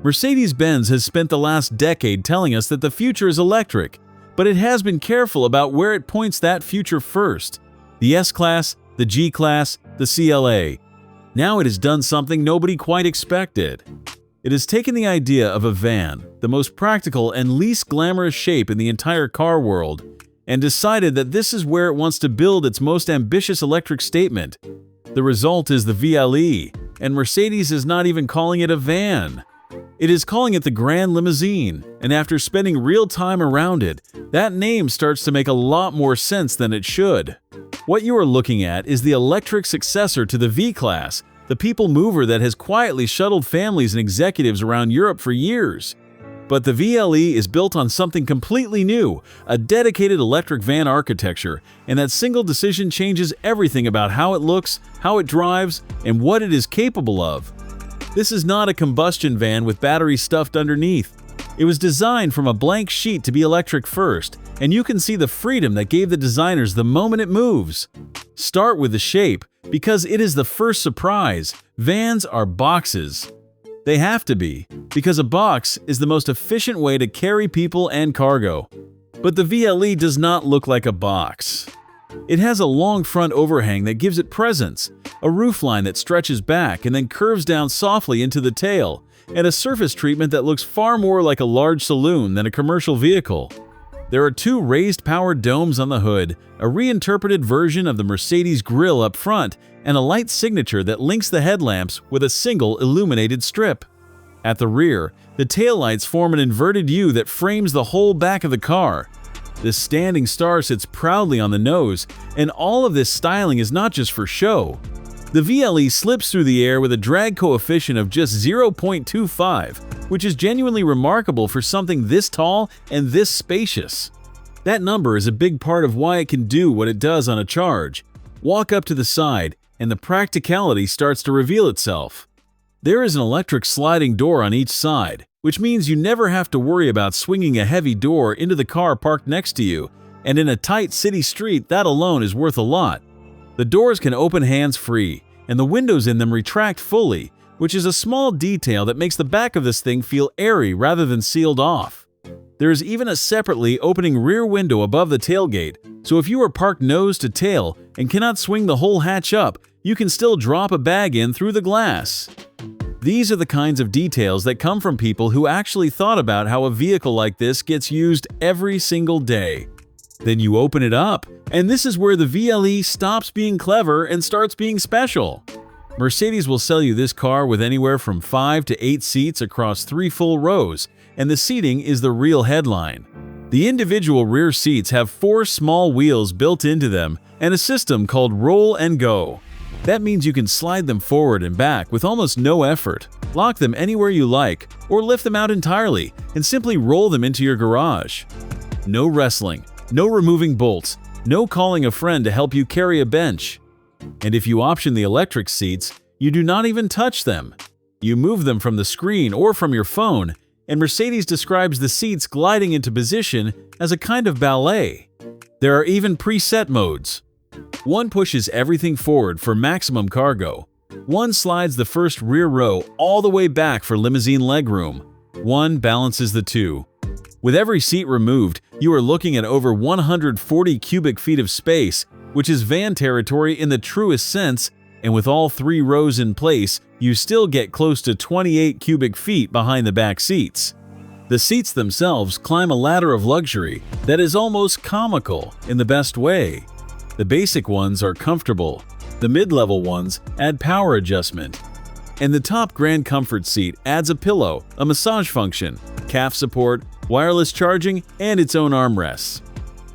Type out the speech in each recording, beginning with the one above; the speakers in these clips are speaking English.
Mercedes-Benz has spent the last decade telling us that the future is electric, but it has been careful about where it points that future first. The S-Class, the G-Class, the CLA. Now it has done something nobody quite expected. It has taken the idea of a van, the most practical and least glamorous shape in the entire car world, and decided that this is where it wants to build its most ambitious electric statement. The result is the VLE, and Mercedes is not even calling it a van. It is calling it the Grand Limousine, and after spending real time around it, that name starts to make a lot more sense than it should. What you are looking at is the electric successor to the V-Class, the people mover that has quietly shuttled families and executives around Europe for years. But the VLE is built on something completely new, a dedicated electric van architecture, and that single decision changes everything about how it looks, how it drives, and what it is capable of. This is not a combustion van with batteries stuffed underneath. It was designed from a blank sheet to be electric first, and you can see the freedom that gave the designers the moment it moves. Start with the shape, because it is the first surprise. Vans are boxes. They have to be, because a box is the most efficient way to carry people and cargo. But the VLE does not look like a box. It has a long front overhang that gives it presence, a roofline that stretches back and then curves down softly into the tail, and a surface treatment that looks far more like a large saloon than a commercial vehicle. There are two raised power domes on the hood, a reinterpreted version of the Mercedes grille up front, and a light signature that links the headlamps with a single illuminated strip. At the rear, the taillights form an inverted U that frames the whole back of the car. This standing star sits proudly on the nose, and all of this styling is not just for show. The VLE slips through the air with a drag coefficient of just 0.25, which is genuinely remarkable for something this tall and this spacious. That number is a big part of why it can do what it does on a charge. Walk up to the side, and the practicality starts to reveal itself. There is an electric sliding door on each side, which means you never have to worry about swinging a heavy door into the car parked next to you, and in a tight city street, that alone is worth a lot. The doors can open hands-free, and the windows in them retract fully, which is a small detail that makes the back of this thing feel airy rather than sealed off. There is even a separately opening rear window above the tailgate, so if you are parked nose to tail and cannot swing the whole hatch up, you can still drop a bag in through the glass. These are the kinds of details that come from people who actually thought about how a vehicle like this gets used every single day. Then you open it up, and this is where the VLE stops being clever and starts being special. Mercedes will sell you this car with anywhere from 5 to 8 seats across 3 full rows, and the seating is the real headline. The individual rear seats have 4 small wheels built into them and a system called Roll and Go. That means you can slide them forward and back with almost no effort, lock them anywhere you like, or lift them out entirely and simply roll them into your garage. No wrestling, no removing bolts, no calling a friend to help you carry a bench. And if you option the electric seats, you do not even touch them. You move them from the screen or from your phone, and Mercedes describes the seats gliding into position as a kind of ballet. There are even preset modes. One pushes everything forward for maximum cargo. One slides the first rear row all the way back for limousine legroom. One balances the two. With every seat removed, you are looking at over 140 cubic feet of space, which is van territory in the truest sense, and with all 3 rows in place, you still get close to 28 cubic feet behind the back seats. The seats themselves climb a ladder of luxury that is almost comical in the best way. The basic ones are comfortable, the mid-level ones add power adjustment, and the top Grand Comfort seat adds a pillow, a massage function, calf support, wireless charging, and its own armrests.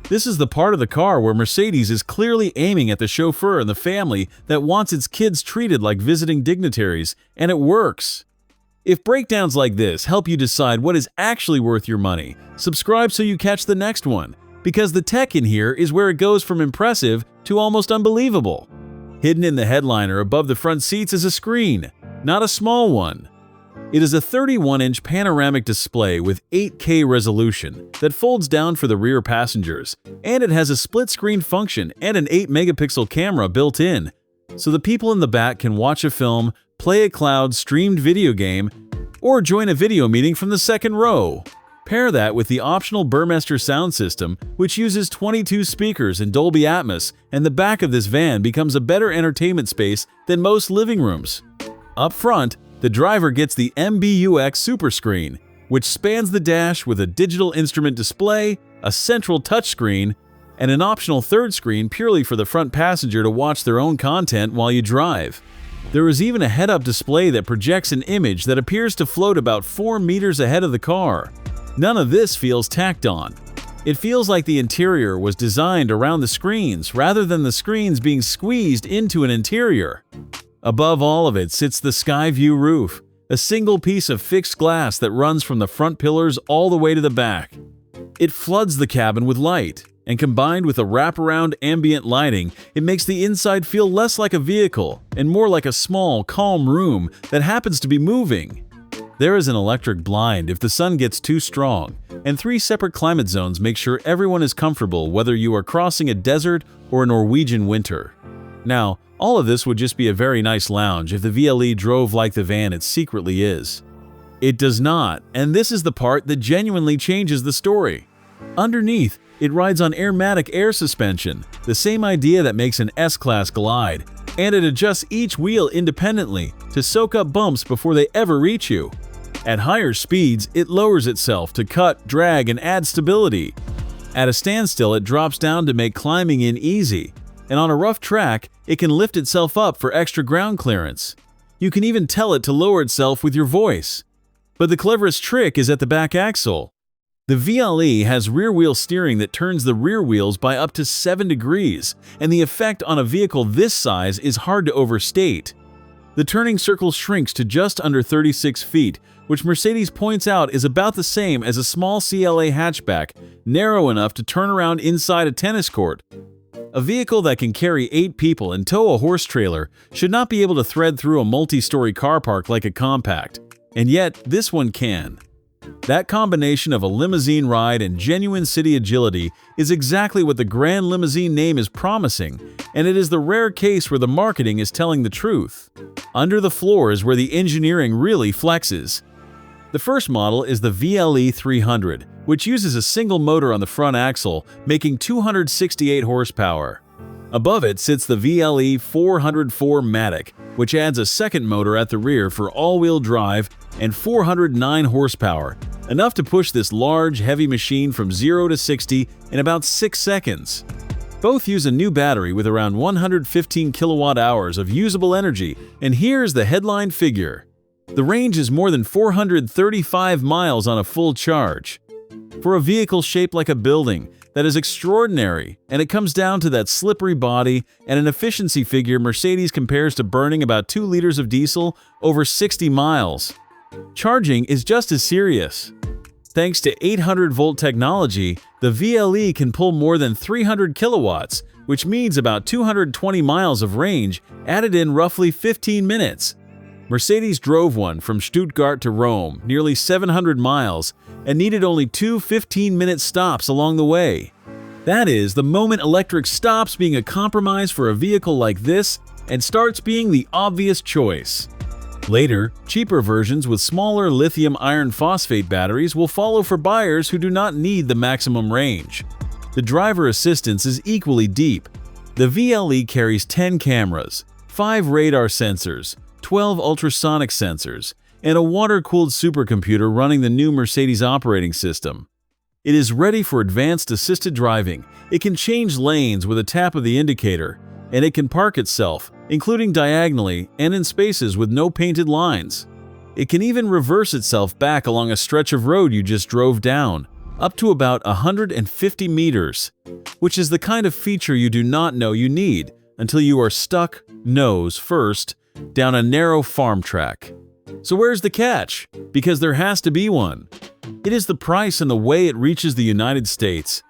This is the part of the car where Mercedes is clearly aiming at the chauffeur and the family that wants its kids treated like visiting dignitaries, and it works. If breakdowns like this help you decide what is actually worth your money, subscribe so you catch the next one, because the tech in here is where it goes from impressive to almost unbelievable. Hidden in the headliner above the front seats is a screen, not a small one. It is a 31-inch panoramic display with 8K resolution that folds down for the rear passengers, and it has a split-screen function and an 8-megapixel camera built in, so the people in the back can watch a film, play a cloud-streamed video game, or join a video meeting from the second row. Pair that with the optional Burmester sound system, which uses 22 speakers and Dolby Atmos, and the back of this van becomes a better entertainment space than most living rooms. Up front, the driver gets the MBUX Super Screen, which spans the dash with a digital instrument display, a central touchscreen, and an optional third screen purely for the front passenger to watch their own content while you drive. There is even a head-up display that projects an image that appears to float about 4 meters ahead of the car. None of this feels tacked on. It feels like the interior was designed around the screens rather than the screens being squeezed into an interior. Above all of it sits the sky view roof, a single piece of fixed glass that runs from the front pillars all the way to the back. It floods the cabin with light, and combined with a wraparound ambient lighting, it makes the inside feel less like a vehicle and more like a small, calm room that happens to be moving. There is an electric blind if the sun gets too strong, and 3 separate climate zones make sure everyone is comfortable whether you are crossing a desert or a Norwegian winter. Now, all of this would just be a very nice lounge if the VLE drove like the van it secretly is. It does not, and this is the part that genuinely changes the story. Underneath, it rides on AIRMATIC air suspension, the same idea that makes an S-Class glide, and it adjusts each wheel independently to soak up bumps before they ever reach you. At higher speeds, it lowers itself to cut, drag, and add stability. At a standstill, it drops down to make climbing in easy, and on a rough track, it can lift itself up for extra ground clearance. You can even tell it to lower itself with your voice. But the cleverest trick is at the back axle. The VLE has rear-wheel steering that turns the rear wheels by up to 7 degrees, and the effect on a vehicle this size is hard to overstate. The turning circle shrinks to just under 36 feet, which Mercedes points out is about the same as a small CLA hatchback, narrow enough to turn around inside a tennis court. A vehicle that can carry 8 people and tow a horse trailer should not be able to thread through a multi-story car park like a compact, and yet this one can. That combination of a limousine ride and genuine city agility is exactly what the Grand Limousine name is promising, and it is the rare case where the marketing is telling the truth. Under the floor is where the engineering really flexes. The first model is the VLE 300, which uses a single motor on the front axle, making 268 horsepower. Above it sits the VLE 404-MATIC, which adds a second motor at the rear for all-wheel drive and 409 horsepower, enough to push this large, heavy machine from 0 to 60 in about 6 seconds. Both use a new battery with around 115 kilowatt-hours of usable energy, and here's the headline figure. The range is more than 435 miles on a full charge. For a vehicle shaped like a building, that is extraordinary, and it comes down to that slippery body and an efficiency figure Mercedes compares to burning about 2 liters of diesel over 60 miles. Charging is just as serious. Thanks to 800-volt technology, the VLE can pull more than 300 kilowatts, which means about 220 miles of range added in roughly 15 minutes. Mercedes drove one from Stuttgart to Rome, nearly 700 miles, and needed only 2 15-minute stops along the way. That is, the moment electric stops being a compromise for a vehicle like this and starts being the obvious choice. Later, cheaper versions with smaller lithium iron phosphate batteries will follow for buyers who do not need the maximum range. The driver assistance is equally deep. The VLE carries 10 cameras, 5 radar sensors, 12 ultrasonic sensors, and a water-cooled supercomputer running the new Mercedes operating system. It is ready for advanced assisted driving. It can change lanes with a tap of the indicator, and it can park itself, including diagonally and in spaces with no painted lines. It can even reverse itself back along a stretch of road you just drove down, up to about 150 meters, which is the kind of feature you do not know you need until you are stuck, nose first, down a narrow farm track. So where's the catch? Because there has to be one. It is the price and the way it reaches the United States.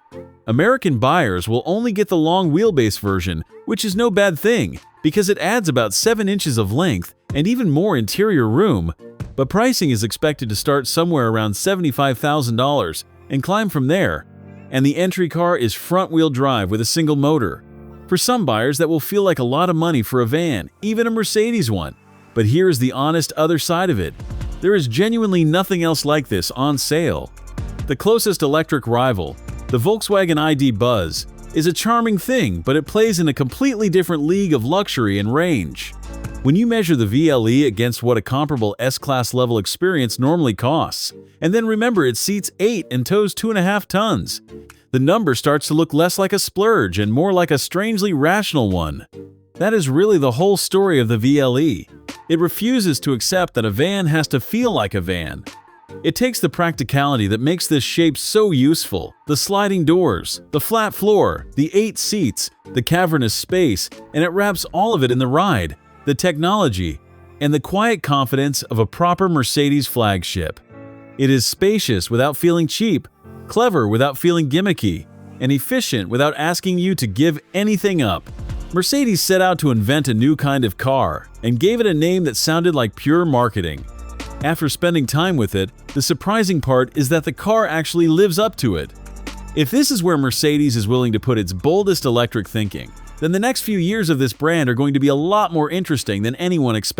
American buyers will only get the long wheelbase version, which is no bad thing, because it adds about 7 inches of length and even more interior room, but pricing is expected to start somewhere around $75,000 and climb from there, and the entry car is front-wheel drive with a single motor. For some buyers, that will feel like a lot of money for a van, even a Mercedes one. But here's the honest other side of it. There is genuinely nothing else like this on sale. The closest electric rival, the Volkswagen ID.Buzz, is a charming thing, but it plays in a completely different league of luxury and range. When you measure the VLE against what a comparable S-Class level experience normally costs, and then remember it seats 8 and tows 2.5 tons, the number starts to look less like a splurge and more like a strangely rational one. That is really the whole story of the VLE. It refuses to accept that a van has to feel like a van. It takes the practicality that makes this shape so useful, the sliding doors, the flat floor, the 8 seats, the cavernous space, and it wraps all of it in the ride, the technology, and the quiet confidence of a proper Mercedes flagship. It is spacious without feeling cheap, clever without feeling gimmicky, and efficient without asking you to give anything up. Mercedes set out to invent a new kind of car and gave it a name that sounded like pure marketing. After spending time with it, the surprising part is that the car actually lives up to it. If this is where Mercedes is willing to put its boldest electric thinking, then the next few years of this brand are going to be a lot more interesting than anyone expected.